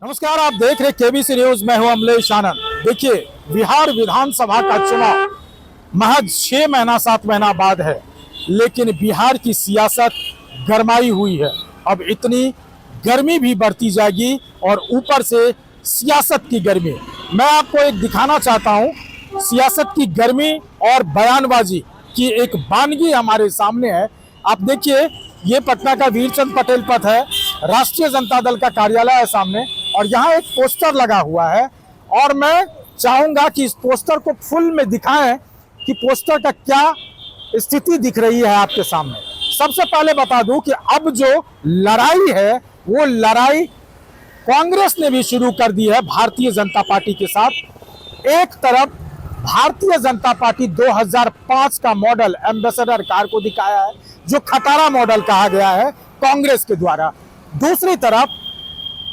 नमस्कार, आप देख रहे केबीसी न्यूज। मैं हूं अमलेश आनंद। देखिए, बिहार विधानसभा का चुनाव महज 6 महीना 7 महीना बाद है, लेकिन बिहार की सियासत गरमाई हुई है। अब इतनी गर्मी भी बढ़ती जाएगी और ऊपर से सियासत की गर्मी। मैं आपको एक दिखाना चाहता हूं, सियासत की गर्मी और बयानबाजी की एक वानगी हमारे सामने है। आप देखिए, ये पटना का वीरचंद पटेल पथ है, राष्ट्रीय जनता दल का कार्यालय है सामने, और यहाँ एक पोस्टर लगा हुआ है। और मैं चाहूंगा कि इस पोस्टर को फुल में दिखाएं कि पोस्टर का क्या स्थिति दिख रही है आपके सामने। सबसे पहले बता दूं कि अब जो लड़ाई है वो लड़ाई कांग्रेस ने भी शुरू कर दी है भारतीय जनता पार्टी के साथ। एक तरफ भारतीय जनता पार्टी 2005 का मॉडल एम्बेसडर कार को दिखाया है, जो खटारा मॉडल कहा गया है कांग्रेस के द्वारा। दूसरी तरफ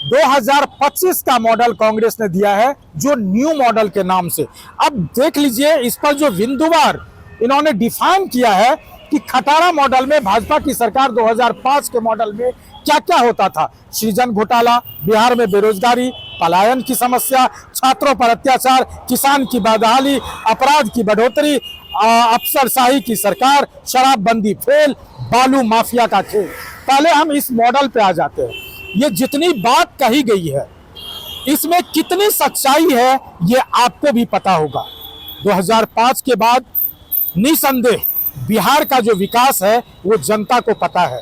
2025 का मॉडल कांग्रेस ने दिया है, जो न्यू मॉडल के नाम से। अब देख लीजिए, इस पर जो बिंदुवार इन्होंने डिफाइन किया है कि खटारा मॉडल में भाजपा की सरकार 2005 के मॉडल में क्या क्या होता था। सृजन घोटाला, बिहार में बेरोजगारी, पलायन की समस्या, छात्रों पर अत्याचार, किसान की बदहाली, अपराध की बढ़ोतरी, अफसरशाही की सरकार, शराबबंदी फेल, बालू माफिया का खेल। पहले हम इस मॉडल पे आ जाते हैं। ये जितनी बात कही गई है, इसमें कितनी सच्चाई है ये आपको भी पता होगा। 2005 के बाद निसंदेह बिहार का जो विकास है वो जनता को पता है।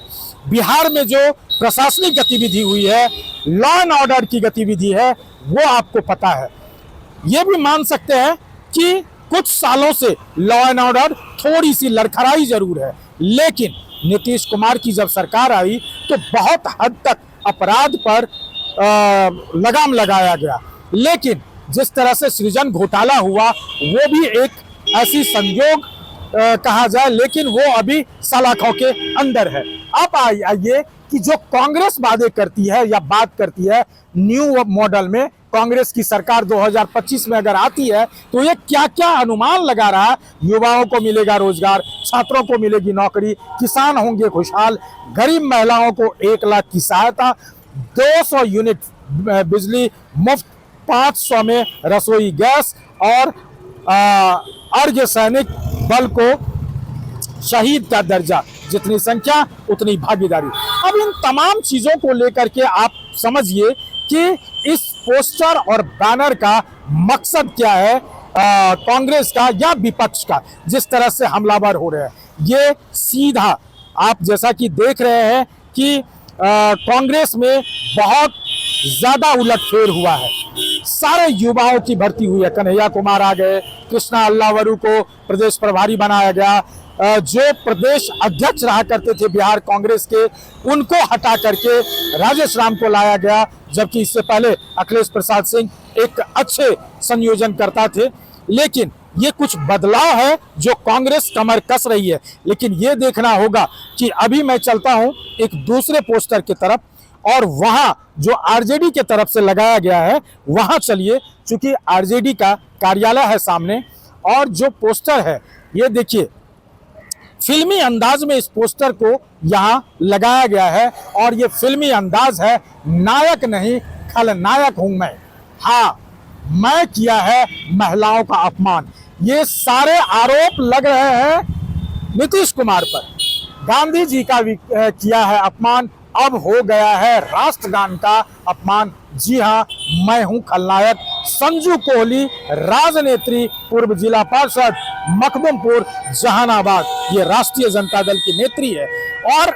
बिहार में जो प्रशासनिक गतिविधि हुई है, लॉ एंड ऑर्डर की गतिविधि है, वो आपको पता है। ये भी मान सकते हैं कि कुछ सालों से लॉ एंड ऑर्डर थोड़ी सी लड़खड़ाई जरूर है, लेकिन नीतीश कुमार की जब सरकार आई तो बहुत हद तक अपराध पर लगाम लगाया गया। लेकिन जिस तरह से सृजन घोटाला हुआ, वो भी एक ऐसी संयोग कहा जाए, लेकिन वो अभी सलाखों के अंदर है। अब आइए कि जो कांग्रेस वादे करती है या बात करती है न्यू मॉडल में, कांग्रेस की सरकार 2025 में अगर आती है तो ये क्या क्या अनुमान लगा रहा है। युवाओं को मिलेगा रोजगार, छात्रों को मिलेगी नौकरी, किसान होंगे खुशहाल, गरीब महिलाओं को 1 लाख की सहायता, 200 यूनिट बिजली मुफ्त, 500 में रसोई गैस, और अर्ध सैनिक बल को शहीद का दर्जा, जितनी संख्या उतनी भागीदारी। अब इन तमाम चीजों को लेकर के आप समझिए कि इस पोस्टर और बैनर का मकसद क्या है कांग्रेस का या विपक्ष का, जिस तरह से हमलावर हो रहे हैं। ये सीधा आप जैसा कि देख रहे हैं कि कांग्रेस में बहुत ज्यादा उलटफेर हुआ है। सारे युवाओं की भर्ती हुई है। कन्हैया कुमार आ गए, कृष्णा अल्लावरू को प्रदेश प्रभारी बनाया गया, जो प्रदेश अध्यक्ष रहा करते थे बिहार कांग्रेस के, उनको हटा करके राजेश राम को लाया गया, जबकि इससे पहले अखिलेश प्रसाद सिंह एक अच्छे संयोजन करता थे। लेकिन ये कुछ बदलाव है जो कांग्रेस कमर कस रही है। लेकिन ये देखना होगा कि अभी मैं चलता हूं एक दूसरे पोस्टर की तरफ, और वहां जो आरजेडी के तरफ से लगाया गया है वहां चलिए, क्योंकि आरजेडी का कार्यालय है सामने। और जो पोस्टर है ये देखिए, फिल्मी अंदाज में इस पोस्टर को यहां लगाया गया है, और ये फिल्मी अंदाज है, नायक नहीं खलनायक हूं मैं। हाँ, मैं किया है महिलाओं का अपमान। ये सारे आरोप लग रहे हैं नीतीश कुमार पर। गांधी जी का भी किया है अपमान, अब हो गया है राष्ट्रगान का अपमान। जी हाँ, मैं हूं खलनायक। संजू कोहली, राजनेत्री, पूर्व जिला पार्षद मखदुमपुर जहानाबाद, ये राष्ट्रीय जनता दल की नेत्री है। और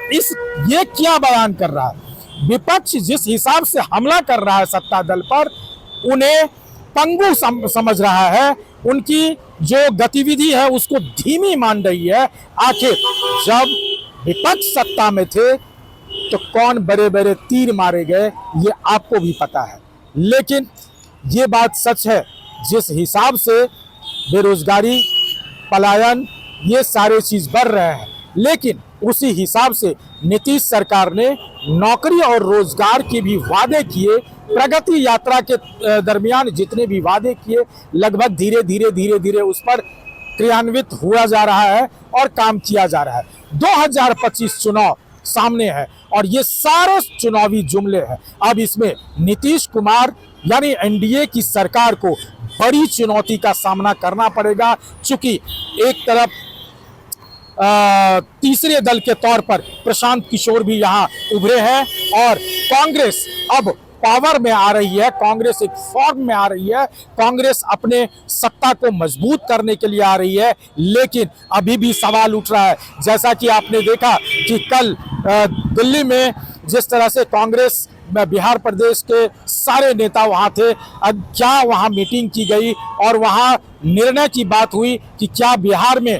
ये क्या बयान कर रहा है? विपक्ष जिस हिसाब से हमला कर रहा है सत्ता दल पर, उन्हें पंगु समझ रहा है, उनकी जो गतिविधि है उसको धीमी मान रही है। आखिर जब विपक्ष सत्ता में थे तो कौन बड़े बड़े तीर मारे गए ये आपको भी पता है। लेकिन ये बात सच है, जिस हिसाब से बेरोजगारी, पलायन, ये सारे चीज बढ़ रहे हैं, लेकिन उसी हिसाब से नीतीश सरकार ने नौकरी और रोजगार के भी वादे किए। प्रगति यात्रा के दरमियान जितने भी वादे किए, लगभग धीरे धीरे धीरे धीरे उस पर क्रियान्वित हुआ जा रहा है और काम किया जा रहा है। 2025 चुनाव सामने है और ये सारे चुनावी जुमले हैं। अब इसमें नीतीश कुमार यानी एनडीए की सरकार को बड़ी चुनौती का सामना करना पड़ेगा, चूंकि एक तरफ तीसरे दल के तौर पर प्रशांत किशोर भी यहां उभरे हैं और कांग्रेस अब पावर में आ रही है, कांग्रेस एक फॉर्म में आ रही है, कांग्रेस अपने सत्ता को मजबूत करने के लिए आ रही है। लेकिन अभी भी सवाल उठ रहा है, जैसा कि आपने देखा कि कल दिल्ली में जिस तरह से कांग्रेस बिहार प्रदेश के सारे नेता वहां थे, अब क्या वहां मीटिंग की गई और वहां निर्णय की बात हुई कि क्या बिहार में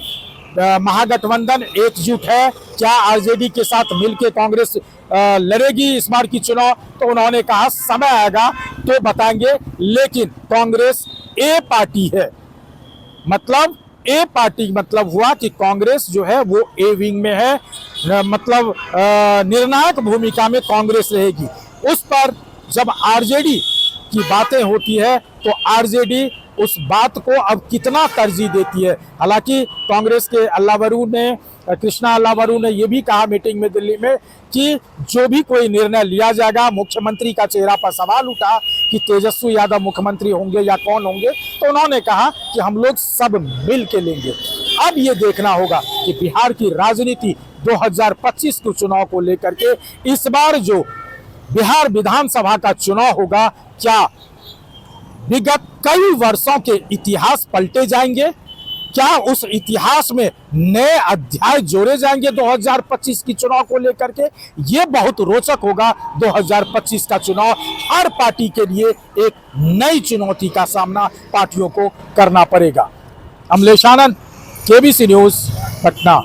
महागठबंधन एकजुट है, क्या आरजेडी के साथ मिलकर कांग्रेस लड़ेगी इस बार की चुनाव, तो उन्होंने कहा समय आएगा तो बताएंगे। लेकिन कांग्रेस ए पार्टी है, मतलब ए पार्टी मतलब हुआ कि कांग्रेस जो है वो ए विंग में है, मतलब निर्णायक भूमिका में कांग्रेस रहेगी। उस पर जब आरजेडी की बातें होती है तो आरजेडी उस बात को अब कितना तरजीह देती है। हालांकि कांग्रेस के अल्लावरू ने, कृष्णा अल्लावरू ने यह भी कहा मीटिंग में दिल्ली में कि जो भी कोई निर्णय लिया जाएगा, मुख्यमंत्री का चेहरा पर सवाल उठा कि तेजस्वी यादव मुख्यमंत्री होंगे या कौन होंगे, तो उन्होंने कहा कि हम लोग सब मिल के लेंगे। अब ये देखना होगा कि बिहार की राजनीति 2025 के चुनाव को लेकर के इस बार जो बिहार विधानसभा का चुनाव होगा, क्या विगत कई वर्षों के इतिहास पलटे जाएंगे, क्या उस इतिहास में नए अध्याय जोड़े जाएंगे 2025 की चुनाव को लेकर के। ये बहुत रोचक होगा। 2025 का चुनाव हर पार्टी के लिए एक नई चुनौती का सामना पार्टियों को करना पड़ेगा। अमलेश आनंद, केबीसी न्यूज़, पटना।